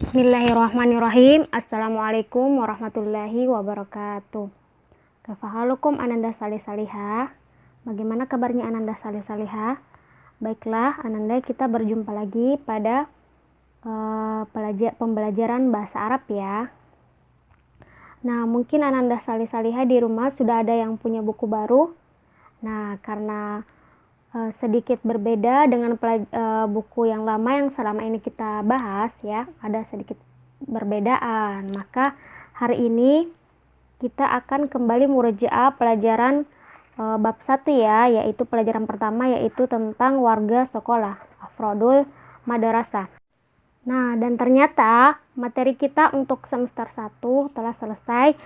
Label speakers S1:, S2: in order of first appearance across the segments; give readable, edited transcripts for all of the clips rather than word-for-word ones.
S1: Bismillahirrahmanirrahim. Assalamualaikum warahmatullahi wabarakatuh. Kafahalukum Ananda Salih Salihah. Bagaimana kabarnya Ananda Salih Salihah? Baiklah Ananda, kita berjumpa lagi pada pembelajaran bahasa Arab ya. Nah, mungkin Ananda Salih Salihah di rumah sudah ada yang punya buku baru. Nah, karena sedikit berbeda dengan buku yang lama yang selama ini kita bahas ya, ada sedikit perbedaan. Maka hari ini kita akan kembali murajaah pelajaran bab 1 ya, yaitu pelajaran pertama, yaitu tentang warga sekolah, Afrodul Madarasah. Nah, dan ternyata materi kita untuk semester 1 telah selesai.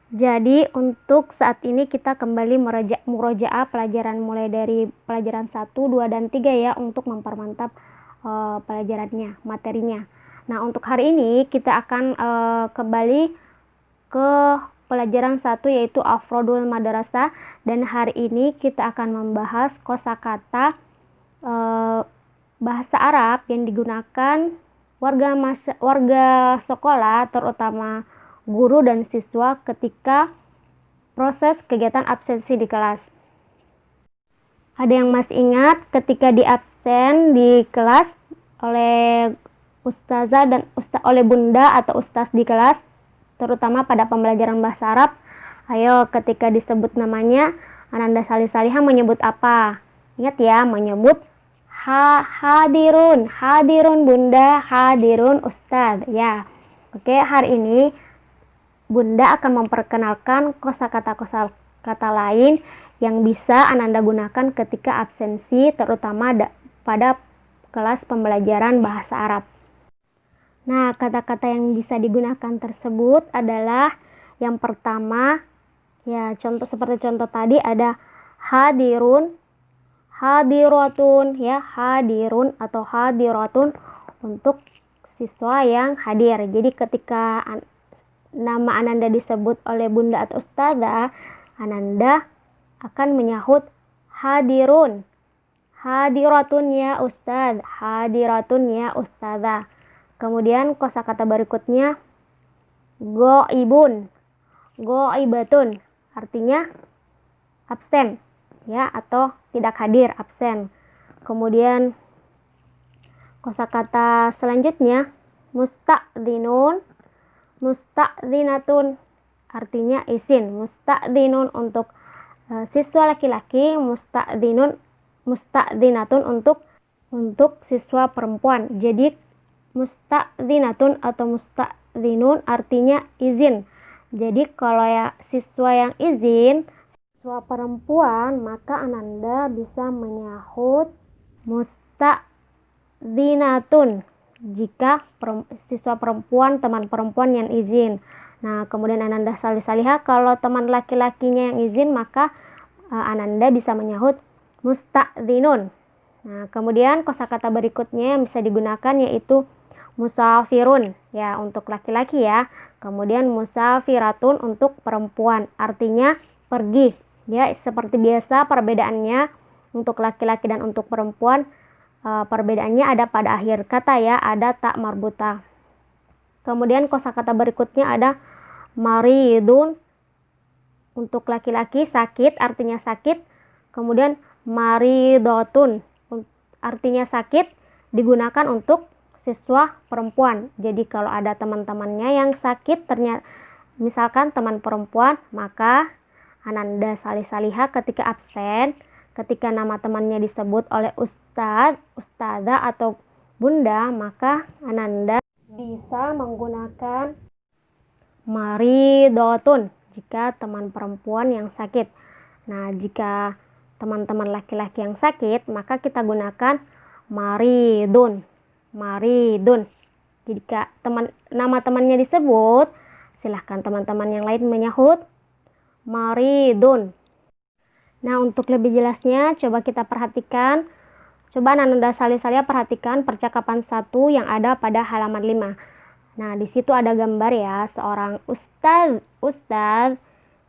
S1: Jadi untuk saat ini kita kembali murojaah pelajaran mulai dari pelajaran 1, 2, dan 3 ya, untuk mempermantap pelajarannya, materinya. Nah, untuk hari ini kita akan kembali ke pelajaran 1, yaitu Afrodul Madarasah, dan hari ini kita akan membahas kosakata bahasa Arab yang digunakan warga sekolah, terutama guru dan siswa ketika proses kegiatan absensi di kelas. Ada yang masih ingat ketika di absen di kelas oleh ustazah dan oleh bunda atau ustaz di kelas, terutama pada pembelajaran bahasa Arab? Ayo, ketika disebut namanya, Ananda Salih Salihah menyebut apa? Ingat ya, menyebut hadirun bunda, hadirun ustaz ya. Oke, hari ini Bunda akan memperkenalkan kosakata lain yang bisa Ananda gunakan ketika absensi, terutama pada kelas pembelajaran bahasa Arab. Nah, kata-kata yang bisa digunakan tersebut adalah yang pertama, ya seperti contoh tadi ada hadirun, hadiratun ya, hadirun atau hadiratun untuk siswa yang hadir. Jadi ketika nama Ananda disebut oleh bunda atau ustazah, Ananda akan menyahut hadirun, hadiratun ya ustaz, hadiratun ya ustazah. Kemudian kosakata berikutnya goibun, goibatun, artinya absen ya, atau tidak hadir, absen. Kemudian kosakata selanjutnya musta'dzinun, musta'dzinatun, artinya izin. Musta'dzinun untuk siswa laki-laki, musta'dzinatun untuk siswa perempuan. Jadi musta'dzinatun atau musta'dzinun artinya izin. Jadi kalau ya siswa yang izin, siswa perempuan, maka Ananda bisa menyahut musta'dzinatun jika siswa perempuan, teman perempuan yang izin. Nah, kemudian Ananda Salih Salihah, kalau teman laki-lakinya yang izin, maka Ananda bisa menyahut musta'dzinun. Nah, kemudian kosakata berikutnya yang bisa digunakan yaitu musafirun ya, untuk laki-laki ya. Kemudian musafiratun untuk perempuan, artinya pergi ya. Seperti biasa perbedaannya untuk laki-laki dan untuk perempuan, perbedaannya ada pada akhir kata ya, ada tak marbuta. Kemudian kosakata berikutnya ada maridun, untuk laki-laki sakit, artinya sakit. Kemudian maridotun, artinya sakit, digunakan untuk siswa perempuan. Jadi kalau ada teman-temannya yang sakit, ternyata misalkan teman perempuan, maka Ananda Salih Salihah ketika absen, ketika nama temannya disebut oleh ustaz, ustazah atau bunda, maka Ananda bisa menggunakan maridotun jika teman perempuan yang sakit. Nah, jika teman-teman laki-laki yang sakit, maka kita gunakan maridun, maridun. Jika nama temannya disebut, silahkan teman-teman yang lain menyahut maridun. Nah, untuk lebih jelasnya, coba kita perhatikan. Coba Ananda Salih Salihah perhatikan percakapan 1 yang ada pada halaman 5. Nah, di situ ada gambar ya, seorang ustaz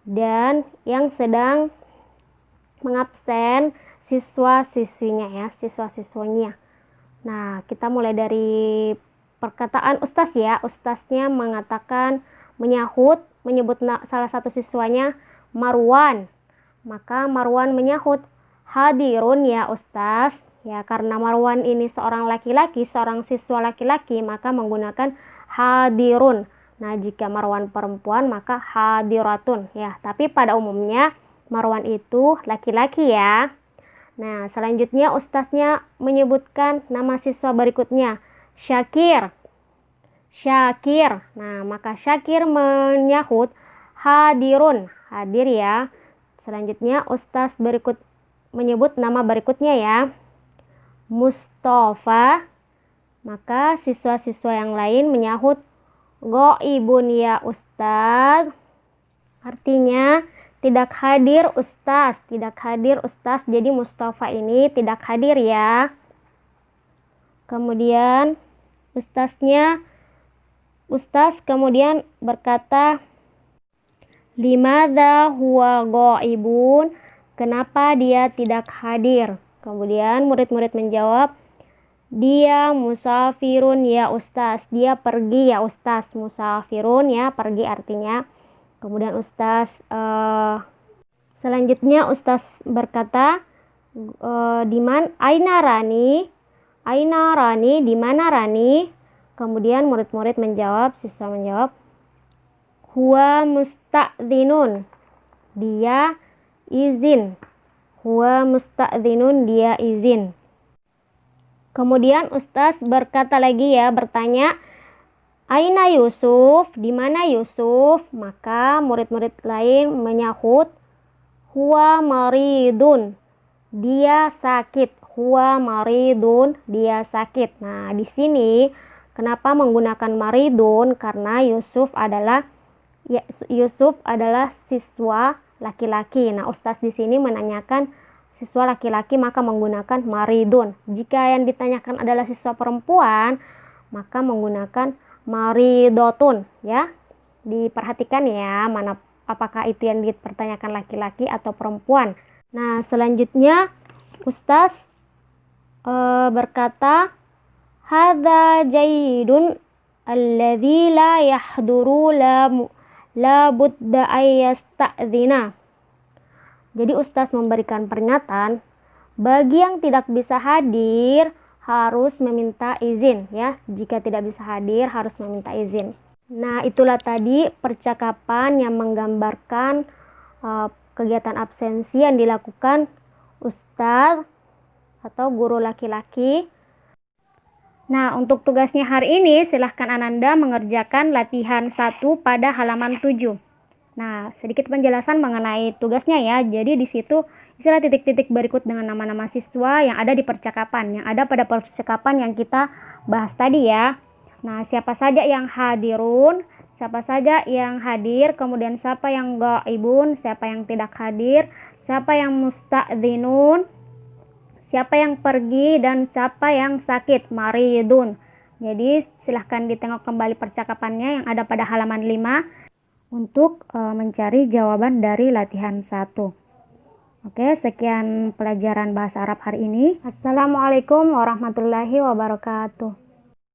S1: dan yang sedang mengabsen siswa-siswinya ya, siswa-siswinya. Nah, kita mulai dari perkataan ustaz ya. Ustaznya mengatakan, menyebut salah satu siswanya Marwan. Maka Marwan menyahut, hadirun ya ustaz. Ya, karena Marwan ini seorang laki-laki, seorang siswa laki-laki, maka menggunakan hadirun. Nah, jika Marwan perempuan maka hadiratun ya. Tapi pada umumnya Marwan itu laki-laki ya. Nah, selanjutnya ustaznya menyebutkan nama siswa berikutnya, Syakir. Syakir. Nah, maka Syakir menyahut, hadirun. Hadir ya. Selanjutnya ustaz menyebut nama berikutnya ya, Mustafa. Maka siswa-siswa yang lain menyahut, ghaibun ya ustaz. Artinya tidak hadir ustaz, tidak hadir ustaz. Jadi Mustafa ini tidak hadir ya. Kemudian ustaz kemudian berkata, limadza huwa ghaibun, kenapa dia tidak hadir? Kemudian murid-murid menjawab, dia musafirun ya ustaz, dia pergi ya ustaz. Musafirun ya, pergi artinya. Kemudian selanjutnya ustaz berkata, aina Rani? Aina Rani, di mana Rani? Kemudian murid-murid menjawab, siswa menjawab, huwa musta'dzinun, dia izin. Huwa musta'dzinun, dia izin. Kemudian ustaz berkata lagi ya, bertanya, aina Yusuf, di mana Yusuf? Maka murid-murid lain menyahut, huwa maridun, dia sakit. Huwa maridun, dia sakit. Nah, di sini kenapa menggunakan maridun? Karena Yusuf adalah siswa laki-laki. Nah, ustaz di sini menanyakan siswa laki-laki maka menggunakan maridun. Jika yang ditanyakan adalah siswa perempuan, maka menggunakan maridotun ya. Diperhatikan ya, apakah itu yang dipertanyakan laki-laki atau perempuan. Nah, selanjutnya ustaz berkata, hadza jayyidun alladzi la yahduru la budda ayyasta'dzina. Jadi ustaz memberikan peringatan, bagi yang tidak bisa hadir harus meminta izin ya. Jika tidak bisa hadir harus meminta izin. Nah, itulah tadi percakapan yang menggambarkan kegiatan absensi yang dilakukan ustaz atau guru laki-laki. Nah, untuk tugasnya hari ini silahkan Ananda mengerjakan latihan 1 pada halaman 7. Nah, sedikit penjelasan mengenai tugasnya ya. Jadi di situ istilah titik-titik berikut dengan nama-nama siswa yang ada di percakapan, yang ada pada percakapan yang kita bahas tadi ya. Nah, siapa saja yang hadirun, siapa saja yang hadir, kemudian siapa yang ghaibun, siapa yang tidak hadir, siapa yang musta'dzinun, siapa yang pergi, dan siapa yang sakit, maridun. Jadi silahkan ditengok kembali percakapannya yang ada pada halaman 5 untuk mencari jawaban dari latihan 1. Oke, sekian pelajaran bahasa Arab hari ini. Assalamualaikum warahmatullahi wabarakatuh.